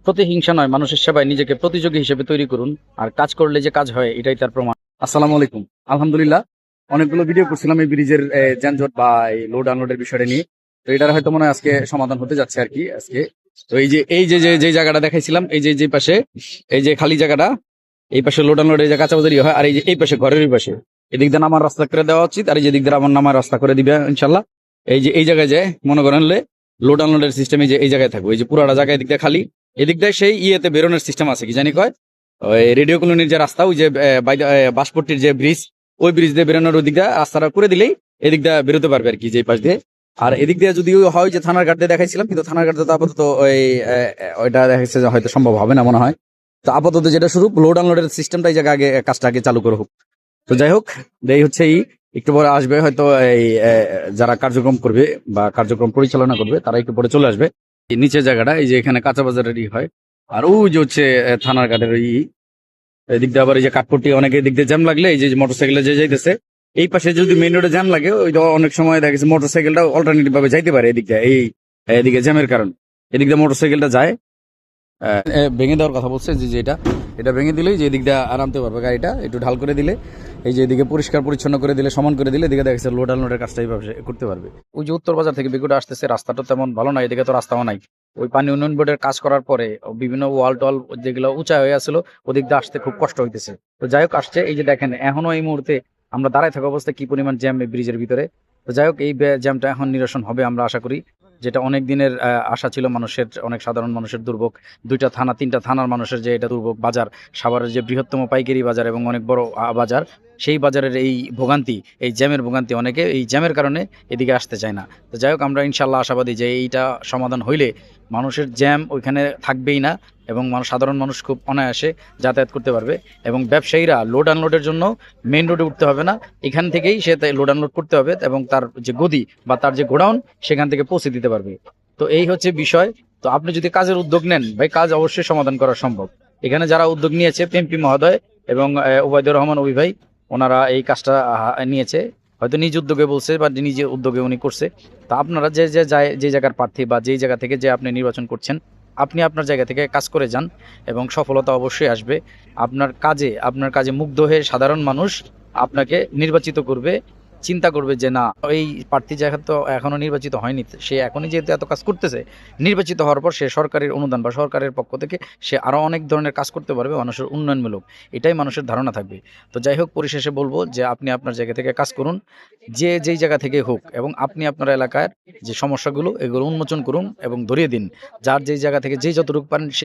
প্রতিহিংসা নয়, মানুষের সেবায় নিজেকে প্রতিযোগী হিসেবে তৈরি করুন। আর কাজ করলে যে কাজ হয়, এটাই তার প্রমাণ। আসসালামু আলাইকুম। আলহামদুলিল্লাহ, অনেকগুলো ভিডিও করছিলাম এই ব্রিজের যানজট বা এই লোড আনলোডের বিষয়টা নিয়ে। তো এটার হয়তো মনে হয় আজকে সমাধান হতে যাচ্ছে আর কি আজকে। তো এই যে জায়গাটা দেখাইছিলাম, এই যে পাশে, এই যে খালি জায়গাটা, এই পাশে লোড আনলোডের যে কাঁচাবাজারি হয়, আর এই পাশে ঘরের ওই পাশে এদিক দিয়ে নামার রাস্তা করে দেওয়া উচিত, আর এই যে দিক দিয়ে আমার নামার রাস্তা করে দিবে ইনশাল্লাহ। এই জায়গায় যে মনে করেন লোড আনলোডের সিস্টেম এই জায়গায় থাকবে, এই যে পুরাটা জায়গায় এদিক দিয়ে খালি, এদিক দিয়ে সেই ইয়েতে বেরোনোর সিস্টেম আছে, কি জানি কয় ওই রেডিও কলোনির যে রাস্তা, ওই যে বাসপট্টির যে ব্রিজ, ওই ব্রিজ দিয়ে বেরোনোর ওই দিক দিয়ে রাস্তাটা করে দিলেই এদিক দিয়ে বেরোতে পারবে আর কি, যে পাশ দিয়ে। আর এদিক দিয়ে যদি হয় যে থানার ঘাট দিয়ে দেখাইছিলাম, কিন্তু থানার ঘাট দিয়ে তো আপাতত ওইটা দেখাচ্ছে যে হয়তো সম্ভব হবে না মনে হয়। তো আপাতত যেটা শুরু, লোড আনলোডের সিস্টেমটা এই জায়গায় আগে কাজটা আগে চালু করে হোক। তো যাই হোক, এই হচ্ছে একটু পরে আসবে হয়তো এই যারা কার্যক্রম করবে বা কার্যক্রম পরিচালনা করবে, তারা একটু পরে চলে আসবে। এই নিচের জায়গাটা, এই যে এখানে কাঁচা বাজারের হয়, আর ওই যে হচ্ছে থানার ঘাটের এদিক দিয়ে আবার এই যে কাঠপট্টি, অনেকে এদিক দিয়ে জ্যাম লাগলে এই যে মোটরসাইকেলে যে যাইতেছে, এই পাশে যদি মেইন রোডে জ্যাম লাগে, ওই অনেক সময় দেখা গেছে মোটরসাইকেলটা অল্টারনেটিভ ভাবে যাইতে পারে এদিক দিয়ে, এদিকে জ্যামের কারণ এদিক দিয়ে মোটরসাইকেলটা যায়। ভেঙে দেওয়ার কথা বলছে, যে এটা ভেঙে দিলেই যে এদিক দিয়ে আরামতে পারবে গাড়িটা, একটু ঢাল করে দিলে, এই যে এদিকে পরিষ্কার পরিচ্ছন্ন করে দিলে, সমান করে দিলে, এদিকে দেখা যাচ্ছে লোড আনলোডের কাজটা এইভাবে করতে পারবে। ওই যে উত্তর বাজার থেকে বেগুটা আসতেছে, রাস্তাটা তেমন ভালো না, এদিকে তো রাস্তাও নাই। ওই পানি উন্নয়ন বোর্ডের কাজ করার পরে বিভিন্ন ওয়াল টল যেগুলো উঁচা হয়ে আসলো, ওদিক দিয়ে আসতে খুব কষ্ট হইতেছে। তো যাই হোক, আসছে, এই যে দেখেন এখনো এই মুহূর্তে আমরা দাঁড়ায় থাকা অবস্থায় কি পরিমাণ জ্যাম এই ব্রিজের ভিতরে। তো যাই হোক, এই জ্যামটা এখন নিরসন হবে আমরা আশা করি, যেটা অনেক দিনের আশা ছিল মানুষের, অনেক সাধারণ মানুষের দুর্ভোগ। 2টা থানা 3টা থানার মানুষের যে এটা দুর্ভোগ, বাজার সাভারের যে বৃহত্তম পাইকারি বাজার এবং অনেক বড় বাজার, সেই বাজারের এই ভোগান্তি, এই জ্যামের ভোগান্তি, অনেকে এই জ্যামের কারণে এদিকে আসতে চায় না। তো যাই হোক, আমরা ইনশাল্লাহ আশাবাদী যে এইটা সমাধান হইলে মানুষের জ্যাম ওইখানে থাকবেই না, এবং সাধারণ মানুষ খুব অনায়াসে যাতায়াত করতে পারবে। এবং ব্যবসায়ীরা লোড আনলোডের জন্য মেইন রোডে উঠতে হবে না, এখান থেকেই সে লোড আনলোড করতে হবে, এবং তার যে গদি বা তার যে গোডাউন, সেখান থেকে পৌঁছে দিতে পারবে। তো এই হচ্ছে বিষয়। তো আপনি যদি কাজের উদ্যোগ নেন ভাই, কাজ অবশ্যই সমাধান করা সম্ভব। এখানে যারা উদ্যোগ নিয়েছে, এমপি মহোদয় এবং ওবায়দুর রহমান অভি ভাই, ওনারা এই কাজটা নিয়েছে, হয়তো নিজ উদ্যোগে বলছে বা নিজে উদ্যোগে উনি করছে। তা আপনারা যে জায়গার প্রার্থী বা যেই জায়গা থেকে যে আপনি নির্বাচন করছেন, আপনি আপনার জায়গা থেকে কাজ করে যান, এবং সফলতা অবশ্যই আসবে। আপনার কাজে মুগ্ধ হয়ে সাধারণ মানুষ আপনাকে নির্বাচিত করবে, চিন্তা করবে যে না, এই প্রার্থী যেহেতু এখনো নির্বাচিত হয়নি, সে এখনই যেহেতু এত কাজ করতেছে, নির্বাচিত হওয়ার পর সে সরকারের অনুদান বা সরকারের পক্ষ থেকে সে আরো অনেক ধরনের কাজ করতে পারবে, মানুষের উন্নয়নমূলক। এটাই মানুষের ধারণা থাকবে। তো যাই হোক, পরিশেষে বলবো যে আপনি আপনার জায়গা থেকে কাজ করুন, যেই জায়গা থেকে হোক, এবং আপনি আপনার এলাকার যে সমস্যাগুলো, এগুলো উন্মোচন করুন এবং ধরিয়ে দিন। যার যেই জায়গা থেকে যেই যতটুকু পারেন